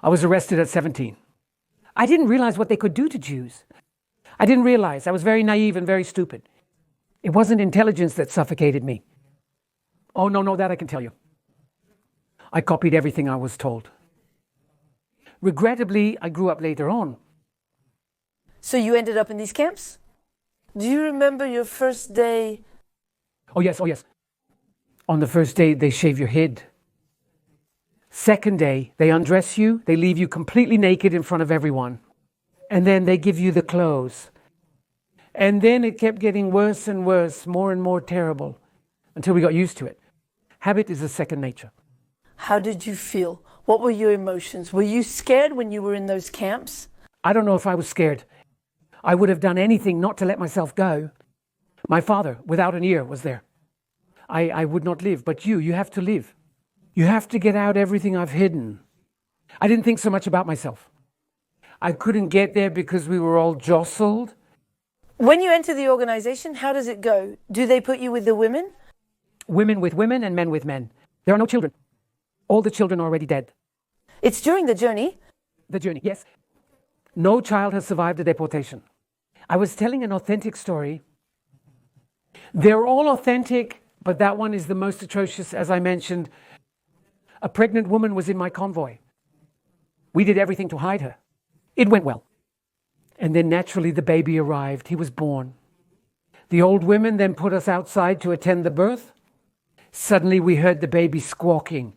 I was arrested at 17. I didn't realize what they could do to Jews. I didn't realize. I was very naive and very stupid. It wasn't intelligence that suffocated me. Oh, no, that I can tell you. I copied everything I was told. Regrettably, I grew up later on. So you ended up in these camps? Do you remember your first day? Oh yes. On the first day, they shave your head. Second day, they undress you. They leave you completely naked in front of everyone. And then they give you the clothes. And then it kept getting worse and worse, more and more terrible, until we got used to it. Habit is a second nature. How did you feel? What were your emotions? Were you scared when you were in those camps? I don't know if I was scared. I would have done anything not to let myself go. My father, without an ear, was there. I would not live, but you have to live. You have to get out everything I've hidden. I didn't think so much about myself. I couldn't get there because we were all jostled. When you enter the organization, how does it go? Do they put you with the women? Women with women and men with men. There are no children. All the children are already dead. It's during the journey? The journey, yes. No child has survived a deportation. I was telling an authentic story. They're all authentic, but that one is the most atrocious, as I mentioned. A pregnant woman was in my convoy. We did everything to hide her. It went well. And then naturally the baby arrived. He was born. The old women then put us outside to attend the birth. Suddenly we heard the baby squawking.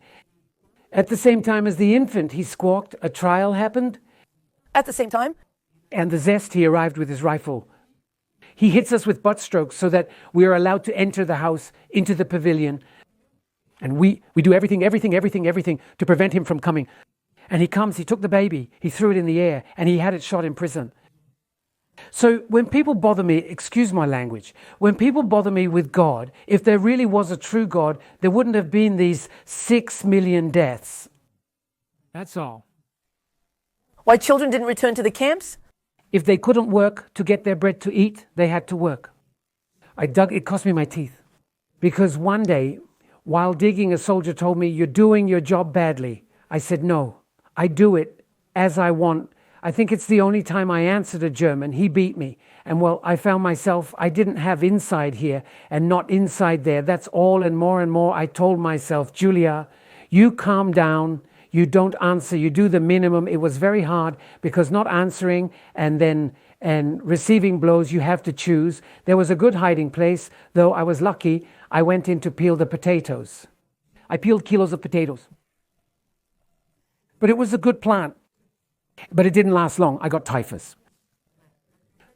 At the same time as the infant, he squawked. A trial happened. At the same time? And the zest, he arrived with his rifle. He hits us with butt strokes so that we are allowed to enter the house, into the pavilion. And we do everything to prevent him from coming. And he comes, he took the baby, he threw it in the air, and he had it shot in prison. So when people bother me, excuse my language, when people bother me with God, if there really was a true God, there wouldn't have been these 6 million deaths. That's all. Why children didn't return to the camps? If they couldn't work to get their bread to eat, they had to work. It cost me my teeth. Because one day, while digging, a soldier told me, "You're doing your job badly." I said, "No, I do it as I want." I think it's the only time I answered a German. He beat me. And well, I found myself, I didn't have inside here and not inside there. That's all and more I told myself, "Julia, you calm down. You don't answer. You do the minimum." It was very hard because not answering and receiving blows, you have to choose. There was a good hiding place, though I was lucky. I went in to peel the potatoes. I peeled kilos of potatoes. But it was a good plant. But it didn't last long. I got typhus.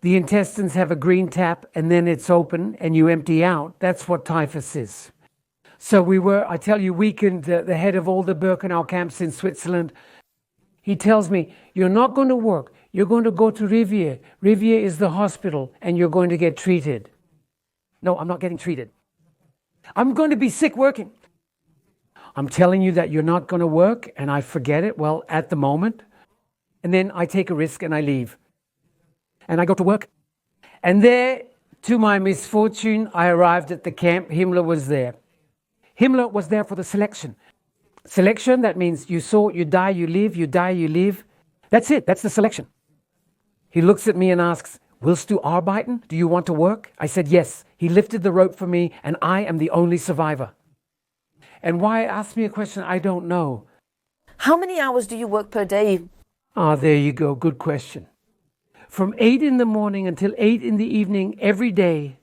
The intestines have a green tap and then it's open and you empty out. That's what typhus is. So we were, I tell you, weakened. The head of all the Birkenau camps in Switzerland, he tells me, "You're not going to work. You're going to go to Rivier. Rivier is the hospital and you're going to get treated." No, I'm not getting treated. I'm going to be sick working. I'm telling you that you're not going to work, and I forget it, well, at the moment. And then I take a risk and I leave. And I go to work. And there, to my misfortune, I arrived at the camp. Himmler was there. Himmler was there for the selection. Selection, that means you die, you live, you die, you live. That's it, that's the selection. He looks at me and asks, "Willst du arbeiten? Do you want to work?" I said yes. He lifted the rope for me and I am the only survivor. And why ask me a question I don't know. How many hours do you work per day? There you go, good question. From 8 in the morning until 8 in the evening every day.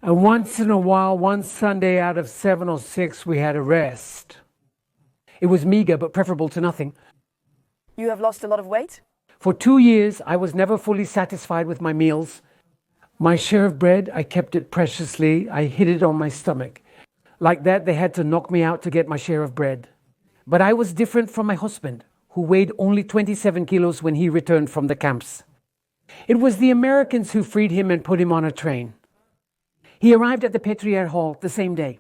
And once in a while, one Sunday out of 7 or 6, we had a rest. It was meager, but preferable to nothing. You have lost a lot of weight? For 2 years, I was never fully satisfied with my meals. My share of bread, I kept it preciously. I hid it on my stomach. Like that, they had to knock me out to get my share of bread. But I was different from my husband, who weighed only 27 kilos when he returned from the camps. It was the Americans who freed him and put him on a train. He arrived at the Petrier Hall the same day.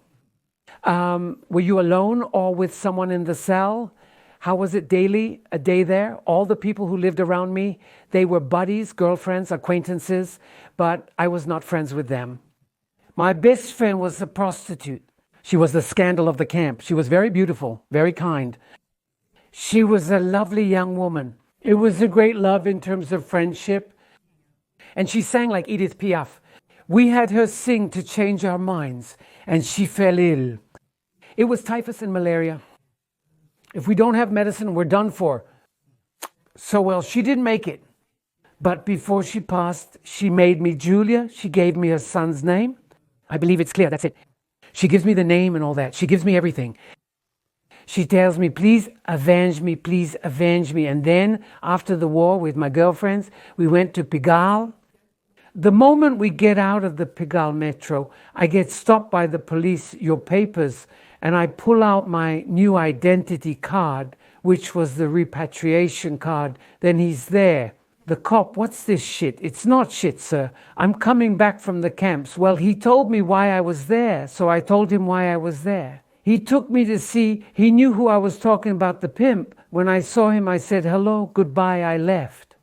Were you alone or with someone in the cell? How was it daily, a day there? All the people who lived around me, they were buddies, girlfriends, acquaintances, but I was not friends with them. My best friend was a prostitute. She was the scandal of the camp. She was very beautiful, very kind. She was a lovely young woman. It was a great love in terms of friendship. And she sang like Edith Piaf. We had her sing to change our minds, and she fell ill. It was typhus and malaria. If we don't have medicine, we're done for. So, well, she didn't make it. But before she passed, she made me Julia. She gave me her son's name. I believe it's clear, that's it. She gives me the name and all that. She gives me everything. She tells me, please avenge me, please avenge me. And then, after the war with my girlfriends, we went to Pigalle. The moment we get out of the Pigalle metro, I get stopped by the police, your papers, and I pull out my new identity card, which was the repatriation card. Then he's there. The cop, what's this shit? It's not shit, sir. I'm coming back from the camps. Well, he told me why I was there, so I told him why I was there. He took me to see, he knew who I was talking about, the pimp. When I saw him, I said, hello, goodbye, I left.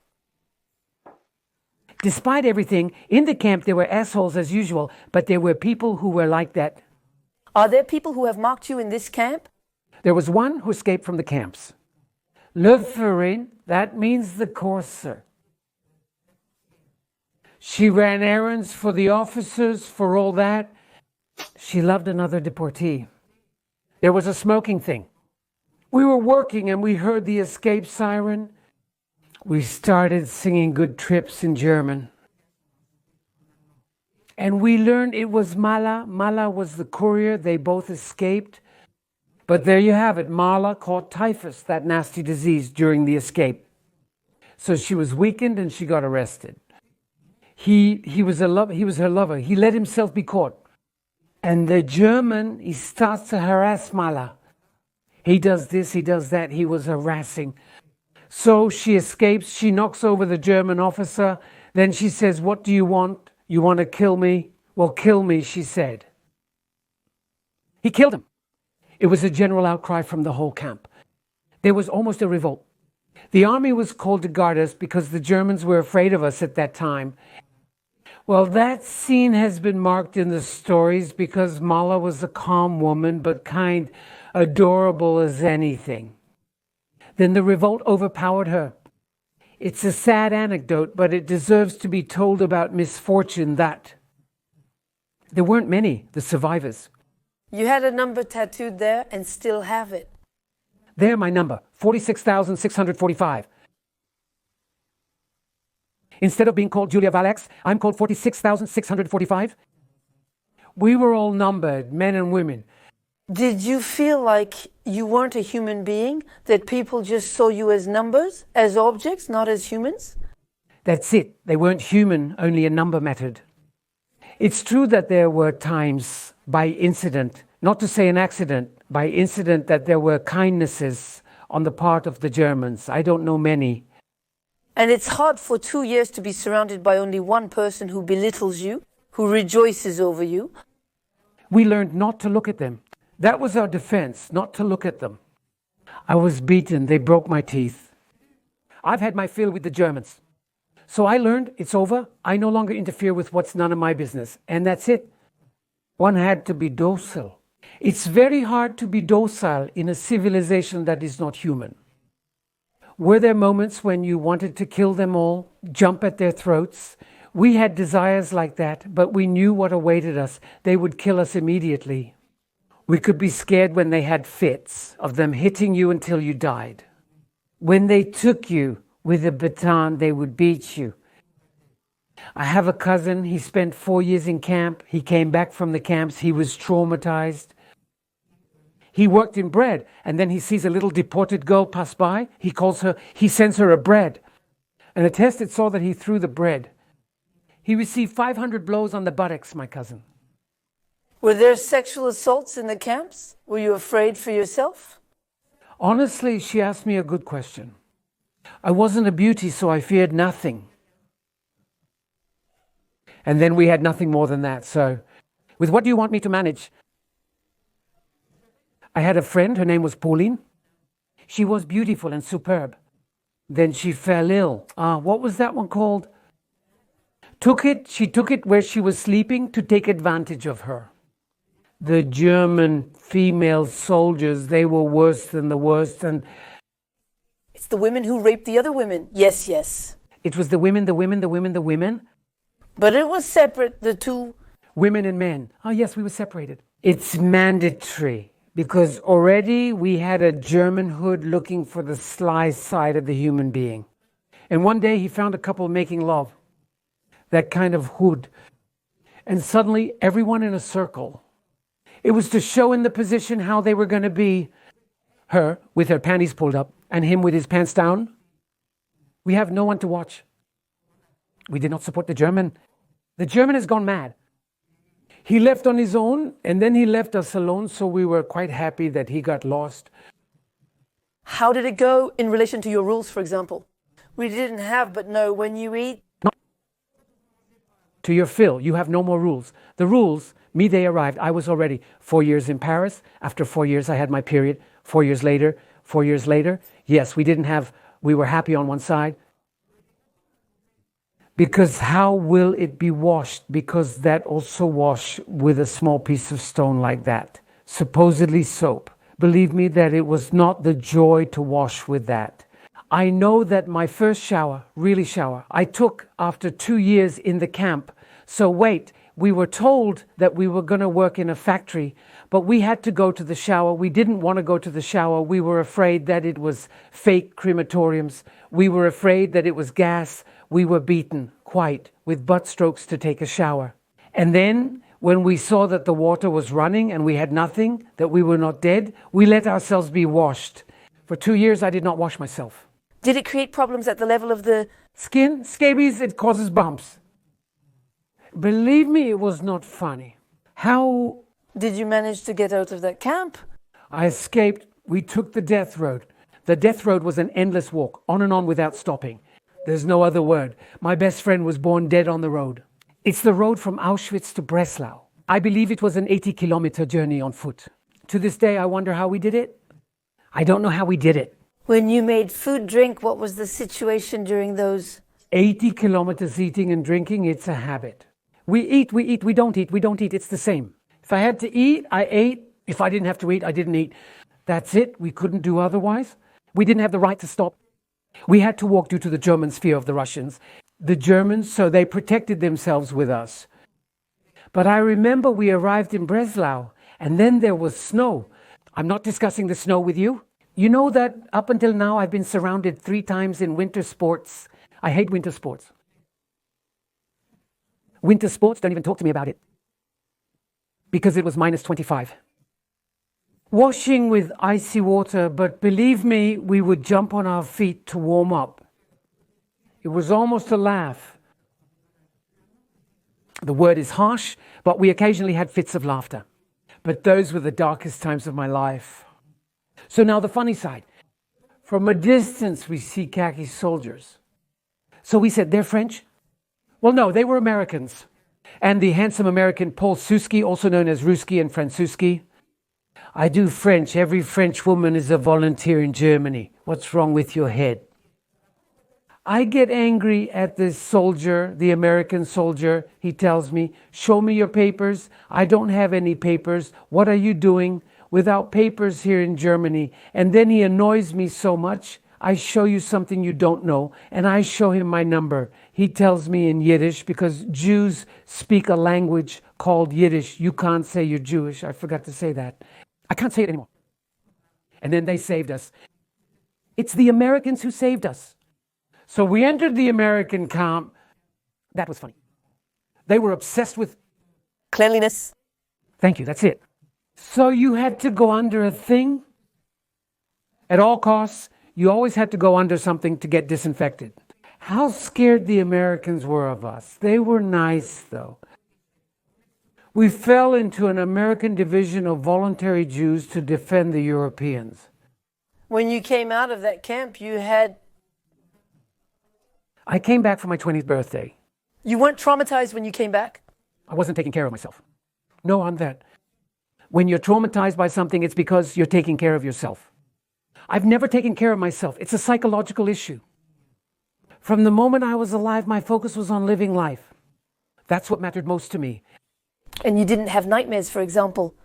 Despite everything, in the camp there were assholes as usual, but there were people who were like that. Are there people who have mocked you in this camp? There was one who escaped from the camps. Le Ferin, that means the courser. She ran errands for the officers, for all that. She loved another deportee. There was a smoking thing. We were working and we heard the escape siren. We started singing Good Trips in German. And we learned it was Mala. Mala was the courier. They both escaped. But there you have it. Mala caught typhus, that nasty disease, during the escape. So she was weakened and she got arrested. He was her lover. He let himself be caught. And the German, he starts to harass Mala. He does this, he does that. He was harassing. So she escapes. She knocks over the German officer. Then she says, what do you want? You want to kill me? Well, kill me, she said. He killed him. It was a general outcry from the whole camp. There was almost a revolt. The army was called to guard us because the Germans were afraid of us at that time. Well, that scene has been marked in the stories because Mala was a calm woman, but kind, adorable as anything. Then the revolt overpowered her. It's a sad anecdote, but it deserves to be told about misfortune that there weren't many, the survivors. You had a number tattooed there and still have it. There, my number, 46,645. Instead of being called Julia Valax, I'm called 46,645. We were all numbered, men and women. Did you feel like you weren't a human being? That people just saw you as numbers, as objects, not as humans? That's it. They weren't human, only a number mattered. It's true that there were times, by incident, not to say an accident, by incident that there were kindnesses on the part of the Germans. I don't know many. And it's hard for 2 years to be surrounded by only one person who belittles you, who rejoices over you. We learned not to look at them. That was our defense, not to look at them. I was beaten. They broke my teeth. I've had my fill with the Germans. So I learned it's over. I no longer interfere with what's none of my business. And that's it. One had to be docile. It's very hard to be docile in a civilization that is not human. Were there moments when you wanted to kill them all, jump at their throats? We had desires like that, but we knew what awaited us. They would kill us immediately. We could be scared when they had fits of them hitting you until you died. When they took you with a baton, they would beat you. I have a cousin. He spent 4 years in camp. He came back from the camps. He was traumatized. He worked in bread, and then he sees a little deported girl pass by. He sends her a bread. And a test, it saw that he threw the bread. He received 500 blows on the buttocks, my cousin. Were there sexual assaults in the camps? Were you afraid for yourself? Honestly, she asked me a good question. I wasn't a beauty, so I feared nothing. And then we had nothing more than that. So, with what do you want me to manage? I had a friend, her name was Pauline. She was beautiful and superb. Then she fell ill. What was that one called? She took it where she was sleeping to take advantage of her. The German female soldiers, they were worse than the worst. And the women who raped the other women. Yes, yes. It was the women, the women, the women, the women. But it was separate, the two. Women and men. Oh, yes, we were separated. It's mandatory because already we had a German hood looking for the sly side of the human being. And one day he found a couple making love, that kind of hood. And suddenly everyone in a circle. It was to show in the position how they were going to be, her with her panties pulled up and him with his pants down. We have no one to watch. We did not support the German. The German has gone mad. He left on his own, and then he left us alone, so we were quite happy that he got lost. How did it go in relation to your rules, for example? We didn't have, but no, when you eat... To your fill, you have no more rules. The rules, they arrived. I was already 4 years in Paris. After 4 years, I had my period. 4 years later, 4 years later. Yes, we were happy on one side. Because how will it be washed? Because that also wash with a small piece of stone like that. Supposedly soap. Believe me that it was not the joy to wash with that. I know that my first shower, really shower, I took after 2 years in the camp. So wait, we were told that we were going to work in a factory, but we had to go to the shower. We didn't want to go to the shower. We were afraid that it was fake crematoriums. We were afraid that it was gas. We were beaten quite with butt strokes to take a shower. And then when we saw that the water was running and we had nothing, that we were not dead, we let ourselves be washed. For 2 years, I did not wash myself. Did it create problems at the level of the skin? Scabies, it causes bumps. Believe me, it was not funny. How did you manage to get out of that camp? I escaped. We took the death road. The death road was an endless walk, on and on without stopping. There's no other word. My best friend was born dead on the road. It's the road from Auschwitz to Breslau. I believe it was an 80-kilometer journey on foot. To this day, I wonder how we did it. I don't know how we did it. When you made food, drink, what was the situation during those? 80 kilometers eating and drinking, it's a habit. We eat, we don't eat, it's the same. If I had to eat, I ate. If I didn't have to eat, I didn't eat. That's it, we couldn't do otherwise. We didn't have the right to stop. We had to walk due to the Germans' fear of the Russians. The Germans, so they protected themselves with us. But I remember we arrived in Breslau, and then there was snow. I'm not discussing the snow with you. You know that up until now I've been surrounded 3 times in winter sports. I hate winter sports. Winter sports, don't even talk to me about it. Because it was minus 25. Washing with icy water, but believe me, we would jump on our feet to warm up. It was almost a laugh. The word is harsh, but we occasionally had fits of laughter. But those were the darkest times of my life. So now the funny side. From a distance, we see khaki soldiers. So we said, they're French? Well, no, they were Americans. And the handsome American Paul Suski, also known as Ruski and Franzuski. I do French. Every French woman is a volunteer in Germany. What's wrong with your head? I get angry at this soldier, the American soldier. He tells me, show me your papers. I don't have any papers. What are you doing without papers here in Germany? And then he annoys me so much. I show you something you don't know, and I show him my number. He tells me in Yiddish, because Jews speak a language called Yiddish. You can't say you're Jewish. I forgot to say that. I can't say it anymore. And then they saved us. It's the Americans who saved us. So we entered the American camp. That was funny. They were obsessed with cleanliness. Thank you, that's it. So you had to go under a thing. At all costs, you always had to go under something to get disinfected. How scared the Americans were of us. They were nice, though. We fell into an American division of voluntary Jews to defend the Europeans. When you came out of that camp, you had... I came back for my 20th birthday. You weren't traumatized when you came back? I wasn't taking care of myself. No, I'm that. When you're traumatized by something, it's because you're taking care of yourself. I've never taken care of myself. It's a psychological issue. From the moment I was alive, my focus was on living life. That's what mattered most to me. And you didn't have nightmares, for example?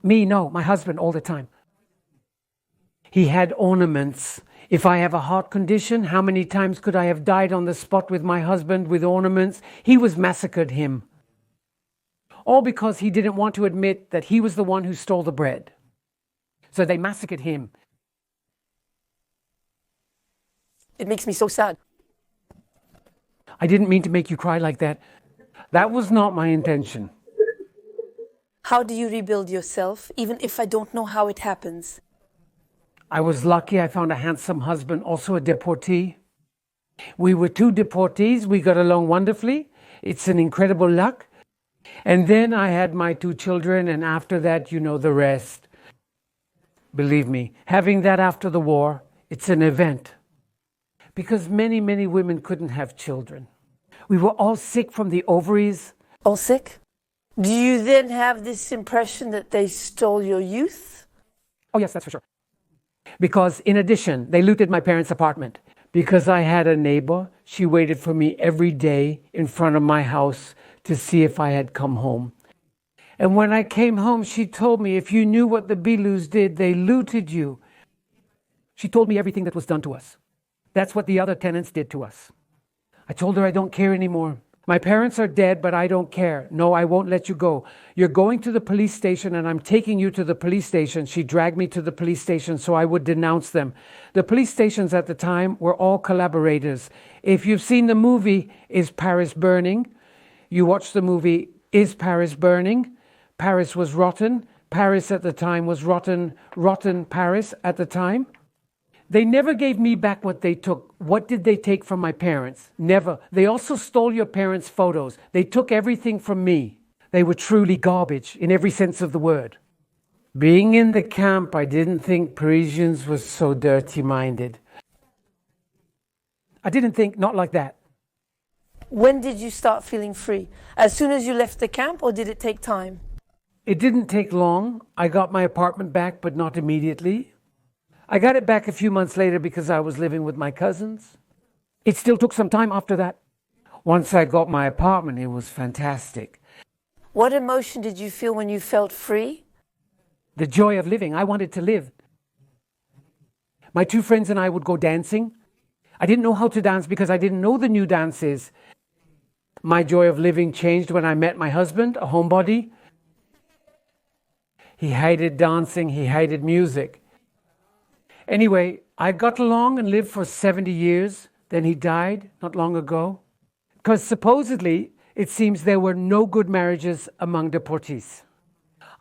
Me, no. My husband, all the time. He had ornaments If I have a heart condition, how many times could I have died on the spot with my husband with ornaments? He was massacred him. All because he didn't want to admit that he was the one who stole the bread. So they massacred him. It makes me so sad. I didn't mean to make you cry like that. That was not my intention. How do you rebuild yourself, even if I don't know how it happens? I was lucky I found a handsome husband, also a deportee. We were two deportees. We got along wonderfully. It's an incredible luck. And then I had my two children, and after that, you know the rest. Believe me, having that after the war, it's an event. Because many, many women couldn't have children. We were all sick from the ovaries. All sick? Do you then have this impression that they stole your youth? Oh yes, that's for sure. Because in addition, they looted my parents' apartment. Because I had a neighbor, she waited for me every day in front of my house to see if I had come home. And when I came home, she told me, if you knew what the Bilus did, they looted you. She told me everything that was done to us. That's what the other tenants did to us. I told her I don't care anymore. My parents are dead, but I don't care. No, I won't let you go. You're going to the police station, and I'm taking you to the police station. She dragged me to the police station so I would denounce them. The police stations at the time were all collaborators. If you've seen the movie, Is Paris Burning? You watch the movie, Is Paris Burning? Paris was rotten. Paris at the time was rotten Paris at the time. They never gave me back what they took. What did they take from my parents? Never. They also stole your parents' photos. They took everything from me. They were truly garbage in every sense of the word. Being in the camp, I didn't think Parisians were so dirty-minded. I didn't think, not like that. When did you start feeling free? As soon as you left the camp, or did it take time? It didn't take long. I got my apartment back, but not immediately. I got it back a few months later because I was living with my cousins. It still took some time after that. Once I got my apartment, it was fantastic. What emotion did you feel when you felt free? The joy of living. I wanted to live. My two friends and I would go dancing. I didn't know how to dance because I didn't know the new dances. My joy of living changed when I met my husband, a homebody. He hated dancing. He hated music. Anyway, I got along and lived for 70 years. Then he died not long ago. Because supposedly, it seems there were no good marriages among deportees.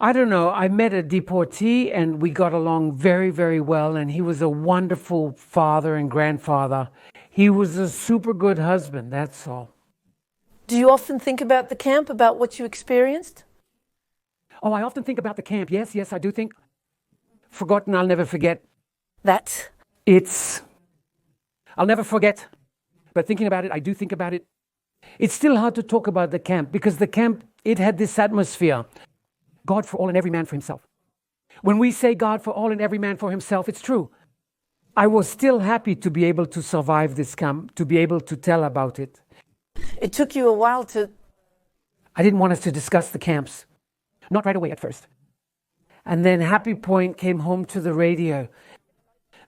I don't know, I met a deportee and we got along very, very well. And he was a wonderful father and grandfather. He was a super good husband, that's all. Do you often think about the camp, about what you experienced? Oh, I often think about the camp. Yes, I do think. Forgotten, I'll never forget. That? I'll never forget. But thinking about it, I do think about it. It's still hard to talk about the camp because the camp, it had this atmosphere. God for all and every man for himself. When we say God for all and every man for himself, it's true. I was still happy to be able to survive this camp, to be able to tell about it. It took you a while to... I didn't want us to discuss the camps. Not right away at first. And then Happy Point came home to the radio.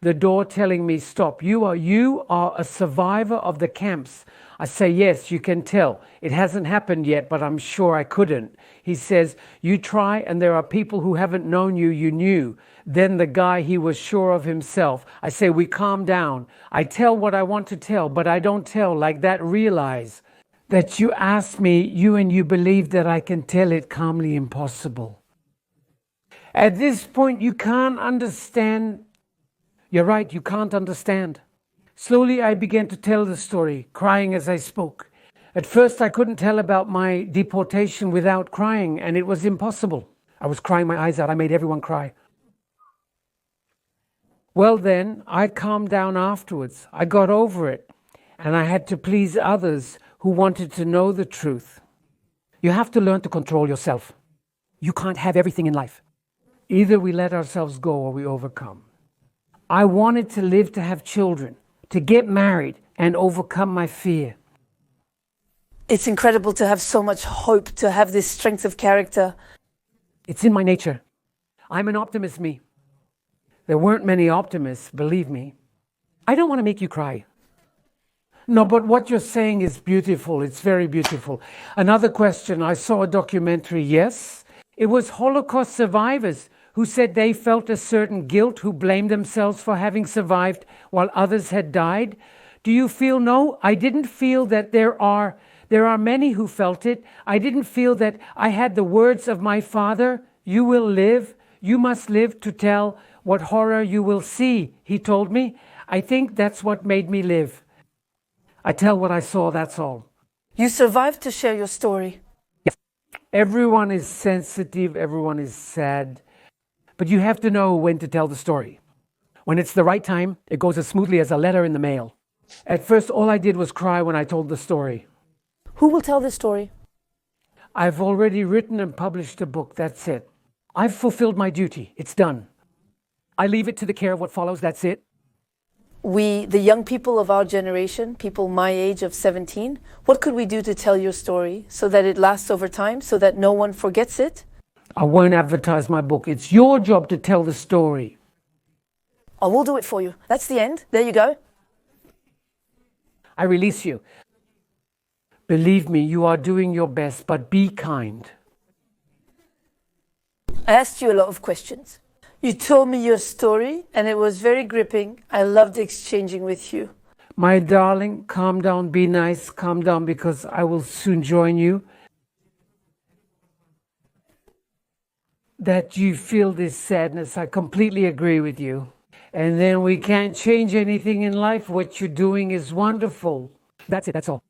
The door telling me, stop, you are a survivor of the camps. I say, yes, you can tell. It hasn't happened yet, but I'm sure I couldn't. He says, you try and there are people who haven't known you, you knew. Then the guy, he was sure of himself. I say, we calm down. I tell what I want to tell, but I don't tell like that. Realize that you asked me, you believe that I can tell it calmly impossible. At this point, you can't understand. You're right, you can't understand. Slowly I began to tell the story, crying as I spoke. At first I couldn't tell about my deportation without crying, and it was impossible. I was crying my eyes out. I made everyone cry. Well then, I calmed down afterwards. I got over it, and I had to please others who wanted to know the truth. You have to learn to control yourself. You can't have everything in life. Either we let ourselves go or we overcome. I wanted to live to have children, to get married and overcome my fear. It's incredible to have so much hope, to have this strength of character. It's in my nature. I'm an optimist, me. There weren't many optimists, believe me. I don't want to make you cry. No, but what you're saying is beautiful. It's very beautiful. Another question. I saw a documentary, yes. It was Holocaust survivors who said they felt a certain guilt, who blamed themselves for having survived while others had died. Do you feel no? I didn't feel that there are many who felt it. I didn't feel that I had the words of my father, you will live, you must live to tell what horror you will see, he told me. I think that's what made me live. I tell what I saw, that's all. You survived to share your story. Yes. Everyone is sensitive, everyone is sad, but you have to know when to tell the story. When it's the right time, it goes as smoothly as a letter in the mail. At first, all I did was cry when I told the story. Who will tell this story? I've already written and published a book, that's it. I've fulfilled my duty, it's done. I leave it to the care of what follows, that's it. We, the young people of our generation, people my age of 17, what could we do to tell your story so that it lasts over time, so that no one forgets it? I won't advertise my book. It's your job to tell the story. I will do it for you. That's the end. There you go. I release you. Believe me, you are doing your best, but be kind. I asked you a lot of questions. You told me your story, and it was very gripping. I loved exchanging with you. My darling, calm down, be nice, calm down, because I will soon join you. That you feel this sadness, I completely agree with you. And then we can't change anything in life. What you're doing is wonderful. That's it, that's all.